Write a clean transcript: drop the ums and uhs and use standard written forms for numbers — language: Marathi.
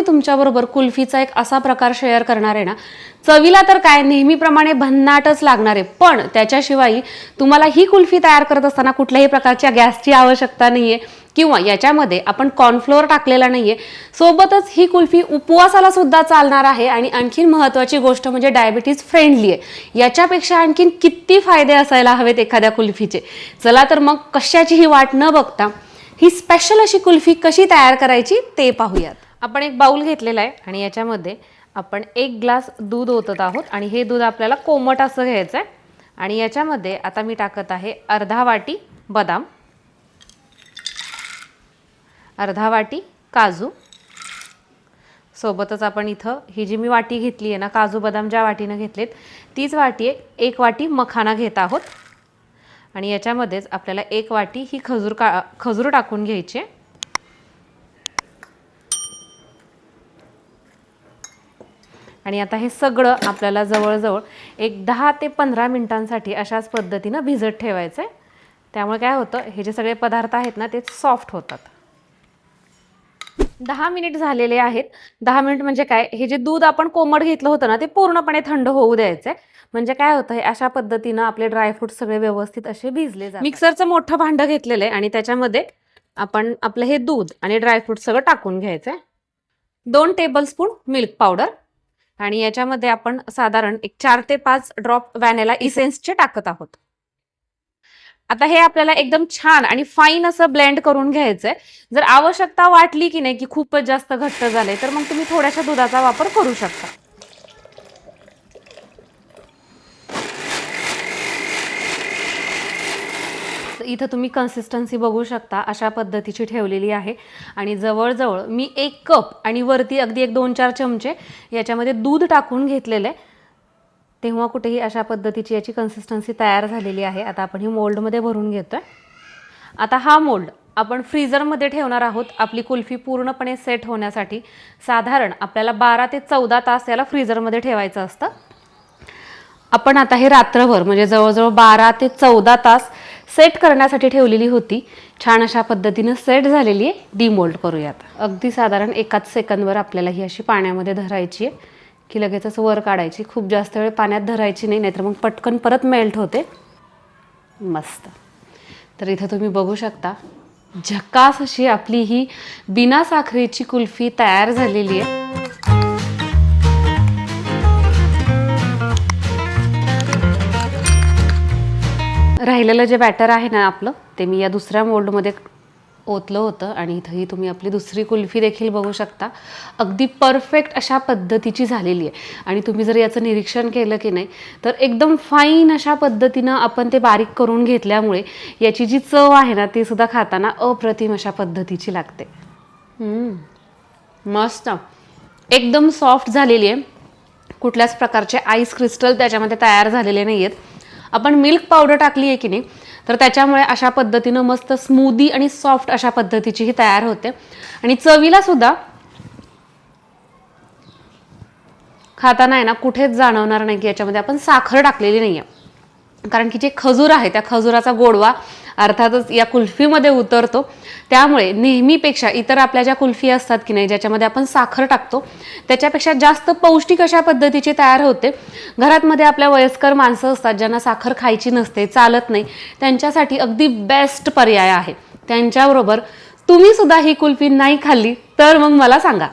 तुमच्याबरोबर कुल्फीचा एक असा प्रकार शेअर करणार आहे ना, चवीला तर काय नेहमीप्रमाणे भन्नाटच लागणार आहे, पण त्याच्याशिवाय तुम्हाला ही कुल्फी तयार करत असताना कुठल्याही प्रकारच्या गॅसची आवश्यकता नाहीये किंवा याच्यामध्ये आपण कॉर्नफ्लोअर टाकलेला नाहीये. सोबतच ही कुल्फी उपवासाला सुद्धा चालणार आहे आणि आणखीन महत्त्वाची गोष्ट म्हणजे डायबिटीज फ्रेंडली आहे. याच्यापेक्षा आणखीन किती फायदे असायला हवेत एखाद्या कुल्फीचे. चला तर मग कशाचीही वाट न बघता ही स्पेशल अशी कुल्फी कशी तयार करायची ते पाहूयात. आपण एक बाउल घेतलेला आहे आणि याच्यामध्ये आपण 1 ग्लास दूध ओतत आहोत आणि हे दूध आपल्याला कोमट असं घ्यायचं आहे. आणि याच्यामध्ये आता मी टाकत आहे अर्धा वाटी बदाम, अर्धा वाटी काजू, सोबतच आपण इथं ही जी मी वाटी घेतली आहे ना, काजू बदाम ज्या वाटीनं घेतलेत तीच वाटी आहे, 1 वाटी मखाना घेत आहोत. आणि याच्यामध्येच आपल्याला 1 वाटी ही खजूर टाकून घ्यायची. आणि आता हे सगळं आपल्याला जवळजवळ एक 10 ते 15 मिनिटांसाठी अशाच पद्धतीनं भिजत ठेवायचं आहे. त्यामुळे काय होतं, हे जे सगळे पदार्थ आहेत ना ते सॉफ्ट होतात. 10 मिनिट झालेले आहेत. 10 मिनिट म्हणजे काय, हे जे दूध आपण कोमट घेतलं होतं ना ते पूर्णपणे थंड होऊ द्यायचं आहे. म्हणजे काय होतं, अशा पद्धतीनं आपले ड्रायफ्रूट सगळे व्यवस्थित असे भिजले जातात. मिक्सरचं मोठं भांडं घेतलेलं आहे आणि त्याच्यामध्ये आपण आपलं हे दूध आणि ड्रायफ्रूट सगळं टाकून घ्यायचं आहे. 2 टेबलस्पून मिल्क पावडर आणि याच्यामध्ये आपण साधारण एक 4 ते 5 ड्रॉप व्हॅनिला इसेन्सचे टाकत आहोत. आता हे आपल्याला एकदम छान आणि फाईन असं ब्लेंड करून घ्यायचंय. जर आवश्यकता वाटली की नाही की खूपच जास्त घट्ट झाले तर मग तुम्ही थोड्याशा दुधाचा वापर करू शकता. इथं तुम्ही कन्सिस्टन्सी बघू शकता, अशा पद्धतीची ठेवलेली आहे. आणि जवळजवळ मी 1 कप आणि वरती अगदी एक 2-4 चमचे याच्यामध्ये दूध टाकून घेतलेले, तेव्हा कुठेही अशा पद्धतीची याची कन्सिस्टन्सी तयार झालेली आहे. आता आपण ही मोल्डमध्ये भरून घेतोय. आता हा मोल्ड आपण फ्रीजरमध्ये ठेवणार आहोत आपली कुल्फी पूर्णपणे सेट होण्यासाठी. साधारण आपल्याला 12 ते 14 तास याला फ्रीजरमध्ये ठेवायचं असतं. आपण आता हे रात्रभर म्हणजे जवळजवळ 12 ते 14 तास सेट करण्यासाठी ठेवलेली होती. छान अशा पद्धतीनं सेट झालेली आहे. डिमोल्ड करूयात. अगदी साधारण 1 सेकंदवर आपल्याला ही अशी पाण्यामध्ये धरायची आहे की लगेचच वर काढायची. खूप जास्त वेळ पाण्यात धरायची नाही, नाहीतर मग पटकन परत मेल्ट होते. मस्त. तर इथं तुम्ही बघू शकता झकास अशी आपली ही बिना साखरेची कुल्फी तयार झालेली आहे. राहिलेलं जे बॅटर आहे ना आपलं, ते मी या दुसऱ्या मोल्डमध्ये ओतलं होतं आणि इथंही तुम्ही आपली दुसरी कुल्फी देखील बघू शकता. अगदी परफेक्ट अशा पद्धतीची झालेली आहे. आणि तुम्ही जर याचं निरीक्षण केलं की नाही तर एकदम फाईन अशा पद्धतीनं आपण ते बारीक करून घेतल्यामुळे याची जी चव आहे ना ती सुद्धा खाताना अप्रतिम अशा पद्धतीची लागते. मस्त, एकदम सॉफ्ट झालेली आहे. कुठल्याच प्रकारचे आईस क्रिस्टल त्याच्यामध्ये तयार झालेले नाही आहेत. आपण मिल्क पावडर टाकली आहे की नाही तर त्याच्यामुळे अशा पद्धतीनं मस्त स्मूदी आणि सॉफ्ट अशा पद्धतीची ही तयार होते. आणि चवीला सुद्धा खाताना आहे ना कुठेच जाणवणार नाही की याच्यामध्ये आपण साखर टाकलेली नाही आहे. कारण की जे खजूर आहे त्या खजुराचा गोडवा अर्थातच या कुल्फीमध्ये उतरतो. त्यामुळे नेहमीपेक्षा इतर आपल्या ज्या कुल्फी असतात की नाही ज्याच्यामध्ये आपण साखर टाकतो त्याच्यापेक्षा जास्त पौष्टिक अशा पद्धतीची तयार होते. घरातमध्ये आपल्या वयस्कर माणसं असतात ज्यांना साखर खायची नसते, चालत नाही, त्यांच्यासाठी अगदी बेस्ट पर्याय आहे. त्यांच्याबरोबर तुम्ही सुद्धा ही कुल्फी नाही खाल्ली तर मग मला सांगा.